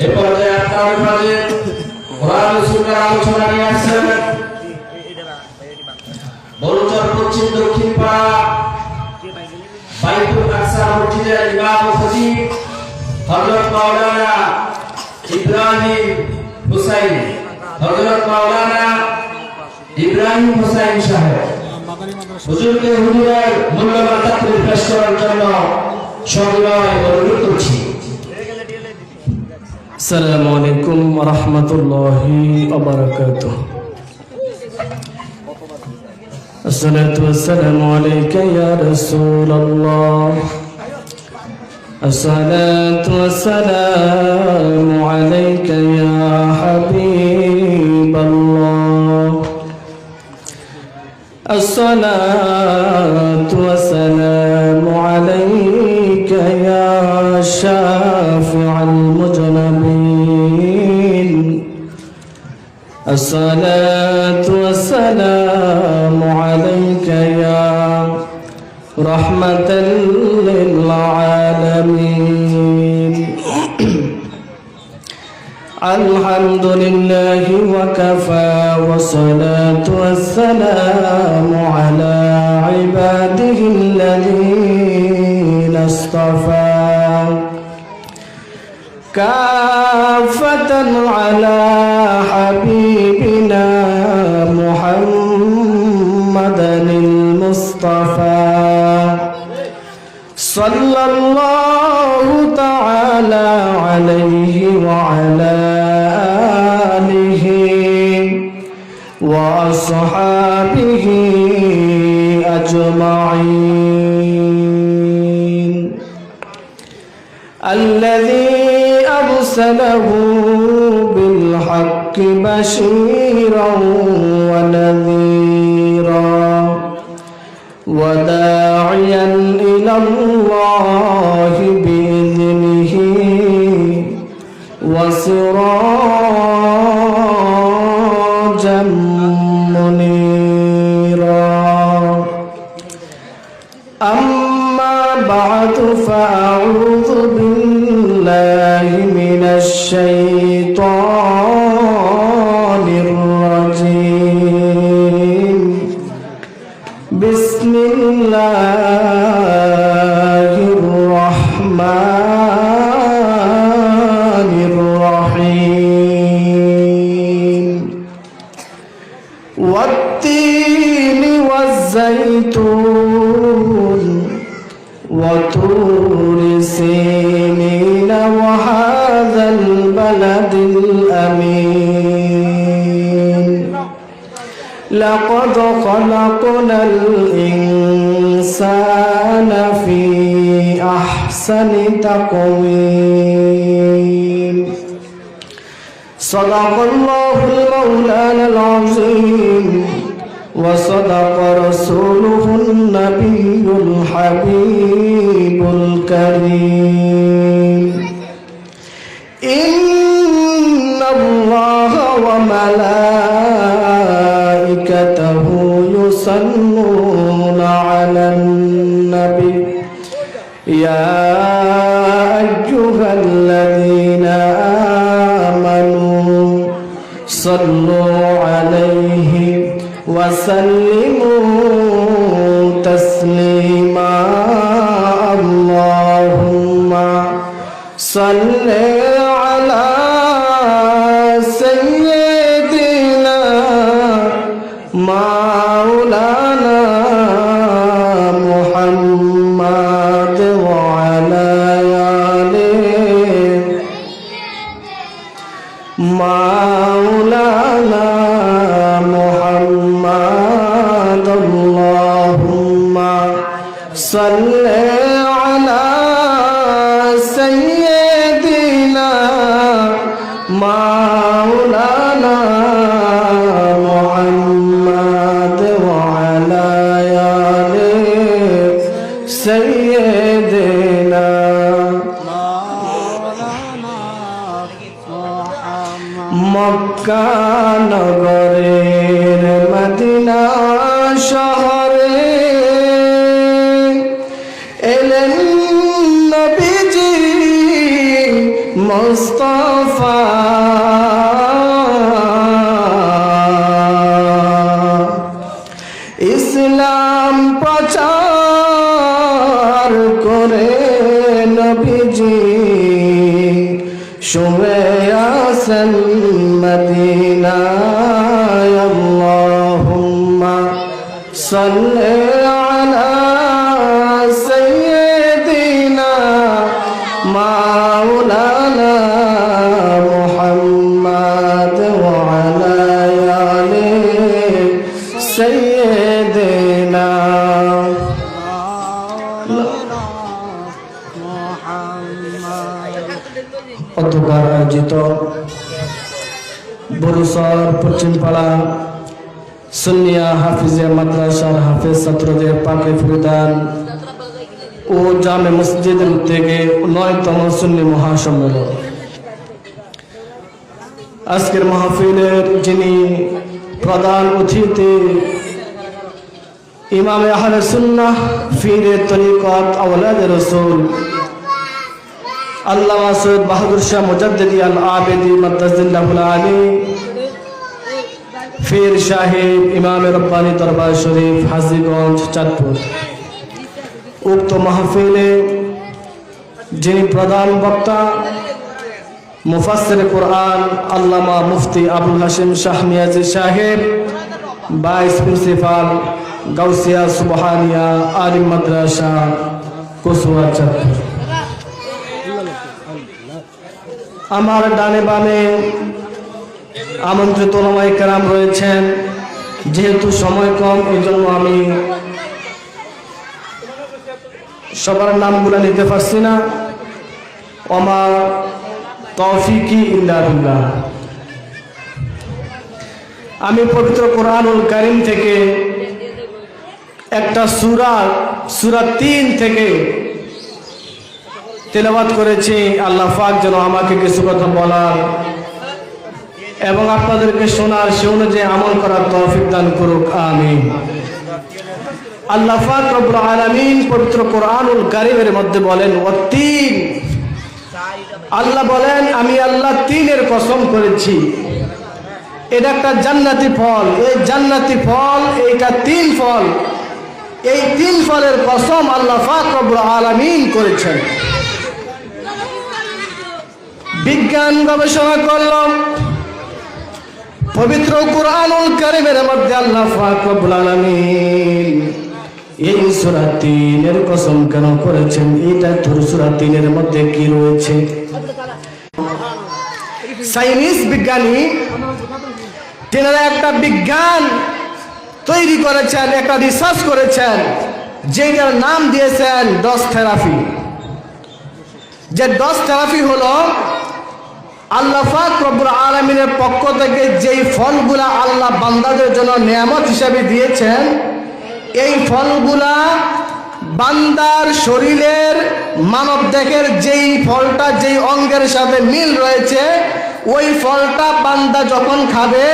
এ পর্যায়ে আপনার মাঝে কোরআন ও সুন্নাহর আলোচনা নিয়ে আসছেন বড়চর পশ্চিম দক্ষিণ পাড়া বাইতুল আকসা মসজিদের ইমাম ও খতিব হযরত মাওলানা ইব্রাহিম হুসাইন সাহেব হুজুরকে হুজুরের মূল্যবান তাকরীর পেশ করার জন্য সবিনয় অনুরোধ করছি। আসসালামু আলাইকুম ওয়া রাহমাতুল্লাহি ওয়া বারাকাতুহু। আসসালাতু ওয়াসসালামু আলাইকা ইয়া রাসূলুল্লাহ। আসসালাতু ওয়াসসালামু আলাইকা ইয়া হাবিবাল্লাহ। আসসালাতু ওয়াসসালামু আলাইকা ইয়া শাফি'আল মুজনাবিন। আসসালাতু ওয়াসসালামু আলাইকা ইয়া রাহমাতাল লিল আলামিন। আলহামদুলিল্লাহি ওয়া কাফা ওয়া সালাতু ওয়াসসালামু আলা ইবাদিহিল্লাযীনা ইসতাফা কাফাতান আলা হাবিবিনা মুহাম্মাদানিল মুস্তাফা সাল্লাল্লাহু তাআলা আলাইহি ওয়া আলা আলিহি ওয়া আসহাবিহি আজমাইন। الذي أرسله بالحق بشيرا ونذيرا وداعيا إلى الله بإذنه وسراجا منيرا. أما بعد فأعوذ بالله من الشيطان الرجيم. بسم الله الرحمن الرحيم. والتين والزيتون وطور سينين وهذا البلد الأمين. لقد خلقنا الإنسان في أحسن تقويم. صدق الله المولانا العظيم وصدق رسوله النبي الحبيب الكريم. إن الله وملائكته يصلون على النبي يا أيها الذين آمنوا صلوا عليه وسلموا تسليما. اللهم صل على سيدنا مولانا محمد وعلى آله مولانا محمد. اللهم صل على سيدنا مولانا محمد وعلى آله سيدنا মক্কা নগরের মদিনা শহরে এলেন নবীজি মুস্তাফা ইসলাম প্রচার করে নবীজি শুয়ে আছেন মদিনায়। আল্লাহুম্মা সাল্লি আলা সাইয়্যিদিনা মাওলানা মুহাম্মদ ওয়া আলা আলি সাইয়্যিদিনা। অতঃপর আয়োজিত বরুসর পশ্চিমপাড়া সুন্নিয়া হাফিজিয়া মাদ্রাসার হাফেজ ছাত্রদের পাকে ফুরদান ও জামে মসজিদের উদ্যোগে ৯তম সুন্নি মহাসম্মেলন। আজকের মাহফিলের যিনি প্রধান অতিথি ইমামে আহলে সুন্নাহ ফিরে তরিকত আওলাদ রাসূল আল্লামা সৈয়দ বাহাদুর শাহ মুজাদ্দিদি আল আবেদি মাদ্দাজিল্লাহুল আলী ফির সাহেব ইমামে রব্বানী দরবার শরীফ হাজীগঞ্জ চাঁদপুর। উক্ত মাহফিলে যিনি প্রধান বক্তা মুফাসসির কুরআন আল্লামা মুফতি আবুল হাশিম শাহ মিয়াজি সাহেব, ভাইস প্রিন্সিপাল গাউসিয়া সুবহানিয়া আলিম মাদ্রাসা কসুয়া চাঁদপুর। আমার ডানে বামে আমন্ত্রিত ওলামায়ে কেরাম রয়েছেন। যেহেতু সময় কম, এই জন্য আমি সবার নামগুলো নিতে পারছি না। ওমা তৌফিকি ইল্লা বিল্লাহ। আমি পবিত্র কোরআনুল কারীম থেকে একটা সূরা ৩ থেকে তেলাওয়াত করেছি। আল্লাহ পাক যেন আমাকে কিছু কথা বলার এবং আপনাদেরকে শোনার সে অনুযায়ী আমল করার তৌফিক দান করুক, আমিন। আল্লাহ পাক রব্বুল আলামিন পবিত্র কোরআনুল কারীমের মধ্যে বলেন ওয়াত্তিন, আল্লাহ বলেন আমি আল্লাহ ৩-এর কসম করেছি। এটা একটা জান্নাতি ফল। এই জান্নাতি ফল, এইটা ৩ ফল। এই ৩ ফলের কসম আল্লাহ পাক রব্বুল আলামিন করেছেন। বিজ্ঞান গবেষণা করলাম, পবিত্র কোরআনুল কারীমের মধ্যে আল্লাহ পাক রব্বুল আলামিন এই সূরা ৩-এর কসম কেন করেছেন? এটা সূরা ৩-এর মধ্যে কি রয়েছে? সায়েন্স বিজ্ঞানী তেনারা একটা বিজ্ঞান তৈরি করেছেন, একটা রিসার্চ করেছেন, যেটার নাম দিয়েছেন ডস থেরাপি। যে ডস থেরাপি হলো আল্লাহ পাক রব্বুল আলামিনের পক্ষ থেকে যেই ফলগুলা আল্লাহ বান্দাদের জন্য নিয়ামত হিসেবে দিয়েছেন, এই ফলগুলা বান্দার শরীরের মানব দেহের যেই ফলটা যেই অঙ্গের সাথে মিল রয়েছে, ওই ফলটা বান্দা যখন খাবে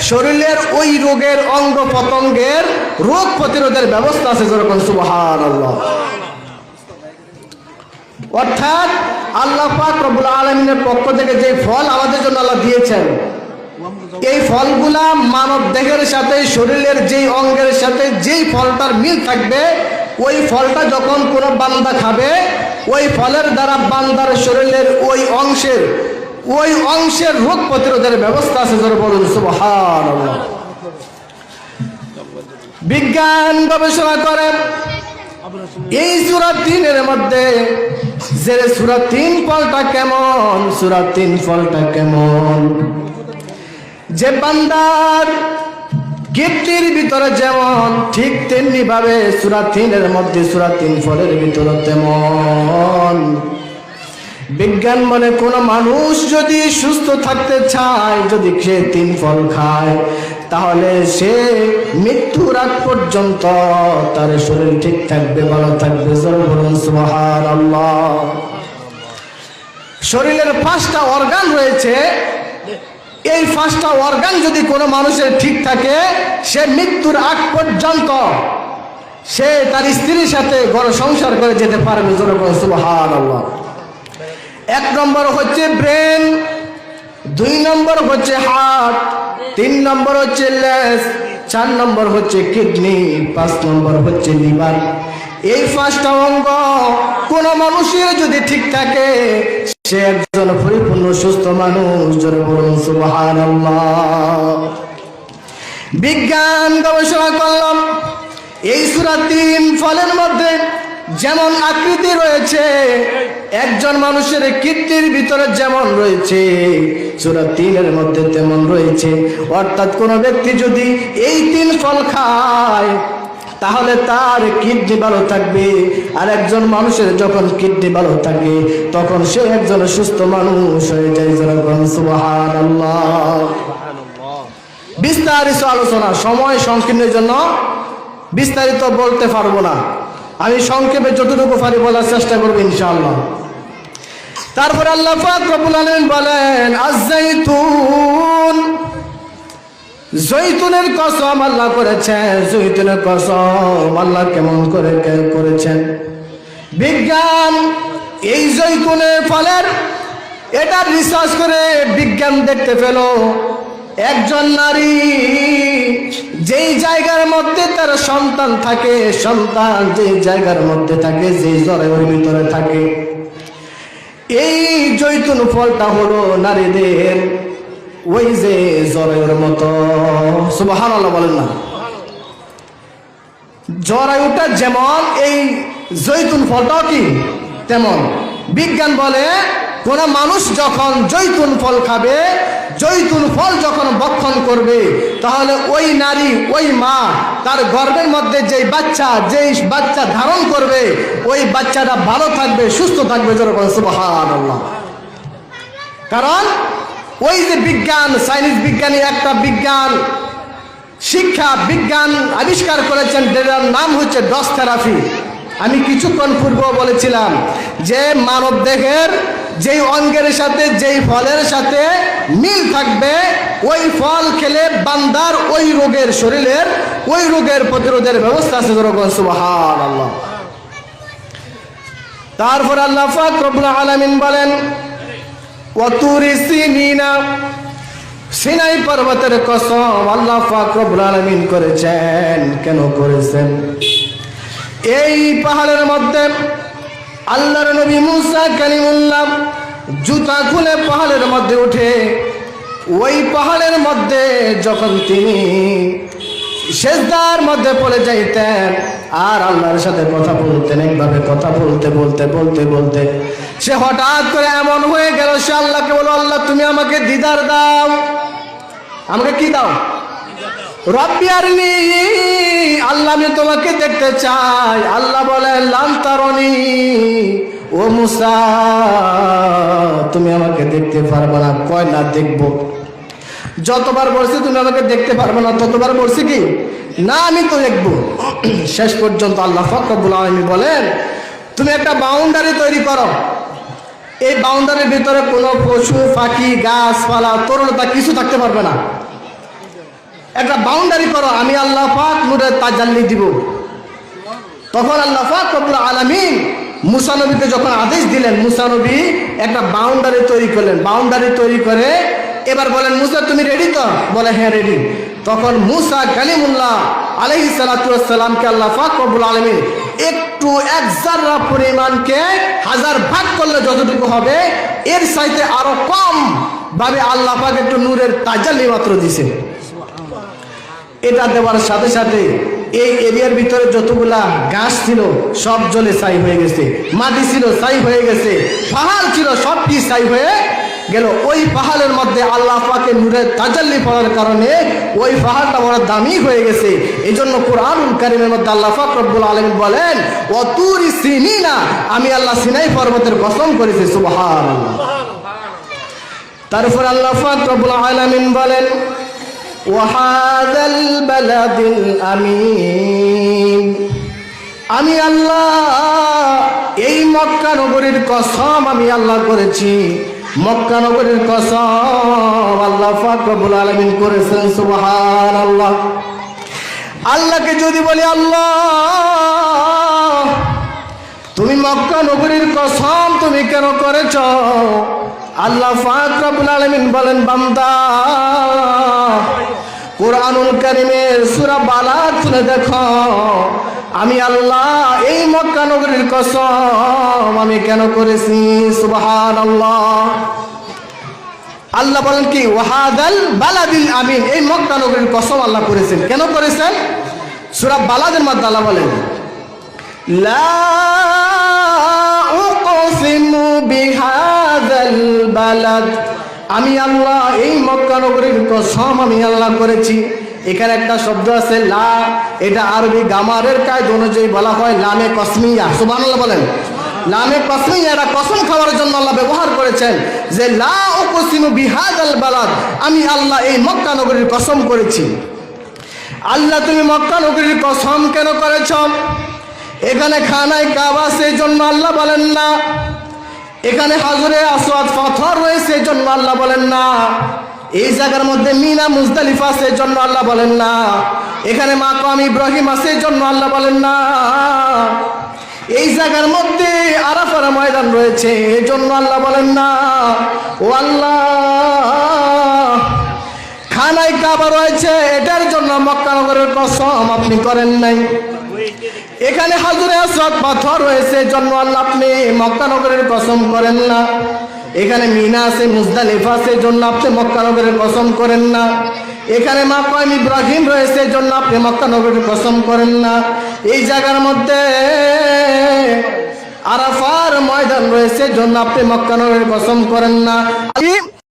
শরীরের ওই রোগের অঙ্গ প্রত্যঙ্গের রোগ প্রতিরোধের ব্যবস্থা আছে। যেরকম সুবহানাল্লাহ। অর্থাৎ আল্লাহ পাক রব্বুল আলামিনের পক্ষ থেকে যে ফল আমাদের জন্য আল্লাহ দিয়েছেন, এই ফলগুলা মানব দেহের সাথে শরীরের যেই অঙ্গের সাথে যেই ফলটার মিল থাকবে, ওই ফলটা যখন কোনো বান্দা খাবে, ওই ফলের দ্বারা বান্দার শরীরের ওই অংশের রোগ প্রতিরোধের ব্যবস্থা আছে। যারা বলুন সুবহানাল্লাহ। বিজ্ঞান গবেষণা করে এই সূরা ৩-এর মধ্যে যে সূরা ৩ ফলটা কেমন, সূরা ৩ ফলটা কেমন, যে বান্দার গিফটের ভিতরে যেমন ঠিক তেমনি ভাবে সূরা ৩-এর মধ্যে সূরা ৩ ফলের ভিতরে তেমন। বিজ্ঞান বলে কোন মানুষ যদি সুস্থ থাকতে চায়, যদি সে ৩ ফল খায়, তাহলে সে মৃত্যুর আগ পর্যন্ত তার শরীর ঠিক থাকবে, ভালো থাকবে। বলুন সুবহানাল্লাহ। শরীরের 5টা অর্গান রয়েছে। এই 5টা অর্গান যদি কোনো মানুষের ঠিক থাকে, সে মৃত্যুর আগ পর্যন্ত সে তার স্ত্রীর সাথে ঘর সংসার করে যেতে পারবে। সুবহানাল্লাহ। এক নম্বর হচ্ছে ব্রেন, 2 নম্বর হচ্ছে হার্ট, 3 নম্বর হচ্ছে লেস, 4 নম্বর হচ্ছে কিডনি, 5 নম্বর হচ্ছে লিভার। এই 5টা অঙ্গ কোন মানুষের যদি ঠিক থাকে সে একজন পরিপূর্ণ সুস্থ মানুষ। জোরে বলুন সুবহানাল্লাহ। বিজ্ঞান গবেষণা করলাম এই সূরা 3 ফলের মধ্যে যেমন আকৃতি রয়েছে, একজন মানুষের কিডনির ভিতরে যেমন রয়েছে সূরা 3 মধ্যে তেমন রয়েছে। অর্থাৎ কোন ব্যক্তি যদি এই 3 ফল খায় তাহলে তার কিডনি ভালো থাকবে। আর একজন মানুষের যখন কিডনি ভালো থাকে তখন সে একজন সুস্থ মানুষ হয়ে যায়। সুবহানাল্লাহ। বিস্তারিত আলোচনা, সময় সংকীর্ণের জন্য বিস্তারিত বলতে পারবো না, আমি সংক্ষেপে যতটুকু পারি বলার চেষ্টা করবো ইনশাআল্লাহ। তারপর আল্লাহ পাক রব্বুল আলামিন বলেন আয-যাইতুন, জৈতুনের কসম আল্লাহ করেছেন। জৈতুনের কসম আল্লাহ কেমন করে করেছেন? বিজ্ঞান এই জৈতুনের ফলের এটা রিসার্চ করে বিজ্ঞান দেখতে পেল একজন নারী যেই জায়গার মধ্যে তার সন্তান থাকে, সন্তান যে জায়গার মধ্যে থাকে, যে জরায়ুর ভিতরে থাকে, এই জৈতুন ফলটা হলো নারীদের ওই যে জরায়ুর মতো। সুবহানাল্লাহ বলেন না? জরায়ুটা যেমন এই জৈতুন ফলটাও কি তেমন। বিজ্ঞান বলে কোন মানুষ যখন জৈতুন ফল খাবে, জৈতুন ফল যখন ভক্ষণ করবে, তাহলে ওই নারী, ওই মা তার গর্ভের মধ্যে যেই বাচ্চা ধারণ করবে ওই বাচ্চাটা ভালো থাকবে, সুস্থ থাকবে। যেরকম সুবহানাল্লাহ। কারণ ওই যে বিজ্ঞান, সায়েন্স বিজ্ঞানী একটা বিজ্ঞান শিক্ষা বিজ্ঞান আবিষ্কার করেছেন, যেটার নাম হচ্ছে ডস থেরাপি। আমি কিছুক্ষণ পূর্বে বলেছিলাম যে মানব দেহের যেই অঙ্গের সাথে যেই ফলের সাথে মিল থাকবে ওই ফল খেলে বান্দার ওই রোগের, শরীরের ওই রোগের প্রতিরোধের ব্যবস্থা আছে। সুবহানাল্লাহ। তারপর আল্লাহ পাক রব্বুল আলামিন বলেন ওয়াতুরি সিনিনা, সিনাই পর্বতের কসম আল্লাহ পাক রব্বুল আলামিন করেছেন। কেন করেছেন? এই পাহাড়ের মধ্যে আল্লাহর নবী মুসা কালিমুল্লাহ জুতা খুলে পাহাড়ের মধ্যে উঠে ওই পাহাড়ের মধ্যে যখন তিনি সেজদার মধ্যে পড়ে যাইতেন আর আল্লাহর সাথে কথা বলতেন, একভাবে কথা বলতে বলতে বলতে বলতে সে হঠাৎ করে এমন হয়ে গেল, সে আল্লাহকে বলল, আল্লাহ তুমি আমাকে দিদার দাও। আমাকে কি দাও? রব্বি আরনি, আল্লাহ আমি তোমাকে দেখতে চাই। আল্লাহ বলেন লান তারনি, ও মুসা তুমি আমাকে দেখতে পারবে না। কয় না দেখবো। যতবার বলছি তুমি আমাকে দেখতে পারবে না, ততবার বলছি কি না আমি তো দেখবো। শেষ পর্যন্ত আল্লাহ পাক রব্বুল আলামিন বলেন তুমি একটা বাউন্ডারি তৈরি করো, এই বাউন্ডারির ভিতরে কোনো পশু পাখি গাছপালা তরুলতা কিছু থাকতে পারবে না। একটা বাউন্ডারি করো, আমি আল্লাহ পাক নূরের তাজাল্লি দিব। তখন আল্লাহ পাক রব্বুল আলামিন মুসা নবীকে যখন আদেশ দিলেন, মুসা নবী একটা বাউন্ডারি তৈরি করলেন। বাউন্ডারি তৈরি করে এবার বলেন মুসা তুমি রেডি তো? বলে হ্যাঁ রেডি। তখন মুসা কালিমুল্লাহ আলাইহিস সালাতু ওয়াস সালামকে আল্লাহ পাক রব্বুল আলামিন একটু এক যারা পরিমাণকে 1000 ভাগ করলে যতটুকু হবে এর চাইতে আরো কম ভাবে আল্লাহ পাক একটু নূরের তাজাল্লি মাত্র দিয়েছে। এটা দেওয়ার সাথে সাথে এই এরিয়ার ভিতরে যতগুলা গাছ ছিল সব জ্বলে ছাই হয়ে গেছে, মাটি ছিল ছাই হয়ে গেছে, পাহাড় ছিল সবটি ছাই হয়ে গেল। ওই পাহাড়ের মধ্যে আল্লাহ পাকের নূরের তাজাল্লি পড়ার কারণে ওই পাহাড়টা বড় দামি হয়ে গেছে। এই জন্য কোরআনুল কারীমের মধ্যে আল্লাহ পাক রব্বুল আলামিন বলেন ওয়াতুরি সিনিনা, আমি আল্লাহ সিনাই পর্বতের কসম করেছি। সুবহানাল্লাহ। তারপর আল্লাহ পাক রব্বুল আলামিন বলেন ওয়াহাদাল বালাদিল আমিন, আমি আল্লাহ এই মক্কা নগরীর কসম আমি আল্লাহ করেছি। মক্কা নগরীর কসম আল্লাহ পাক রব্বুল আলামিন করেছেন। সুবহানাল্লাহ। আল্লাহকে যদি বলি আল্লাহ তুমি মক্কা নগরীর কসম তুমি কেন করেছ? আল্লাহ পাক রব্বুল আলামিন বলেন, বান্দা কুরআনুল কারীমের সূরা বালাদ খুলে দেখো, আমি আল্লাহ এই মক্কা নগরীর কসম আমি কেন করেছি। সুবহানাল্লাহ। আল্লাহ বলেন কি, ওয়াহাদাল বালাদিল আমিন, এই মক্কা নগরীর কসম আল্লাহ করেছেন। কেন করেছেন? সূরা বালাদের মধ্যে আল্লাহ বলেন, লা উকসিমু বিহাযাল বালাদ, আমি আল্লাহ এই মক্কা নগরীর কসম আমি আল্লাহ করেছি। এখানে একটা শব্দ আছে লা, এটা আরবি গামারের কায়দা অনুযায়ী বলা হয় লামে কসমিয়া। সুবহানাল্লাহ বলেন। লামে কসমিয়া, এটা কসম খাওয়ার জন্য আল্লাহ ব্যবহার করেছেন, যে লা উকসিমু বিহাযাল বালাদ, আমি আল্লাহ এই মক্কা নগরীর কসম করেছি। আল্লাহ তুমি মক্কা নগরীর কসম কেন করেছ? এখানে খানায় কাবা, সেই জন্য আল্লাহ বলেন না। এখানে হাজরে আসওয়াদ পাথর রয়েছে, সেই জন্য আল্লাহ বলেন না। এই জায়গার মধ্যে মিনা মুজদালিফা, সেই জন্য আল্লাহ বলেন না। এখানে মাকাম ইব্রাহিম আছে, সেই জন্য আল্লাহ বলেন না। এই জায়গার মধ্যে আরাফার ময়দান রয়েছে, এই জন্য আল্লাহ বলেন না। ও আল্লাহ, খানায় কাবা রয়েছে, এটার জন্য মক্কা নগরের কসম আপনি করেন নাই। এখানে হাজরে আসওয়াদ পাথর রয়েছে, জন্য আল্লাহ আপনি মক্কা নগরের কসম করেন না। এখানে মিনা আছে, মুজদালিফা আছে, জন্য আপনি মক্কা নগরের কসম করেন না। এখানে মাকাম ইব্রাহিম রয়েছে, জন্য আপনি মক্কা নগরের কসম করেন না। এই জায়গার মধ্যে আরাফার ময়দান রয়েছে, জন্য আপনি মক্কা নগরের কসম করেন না।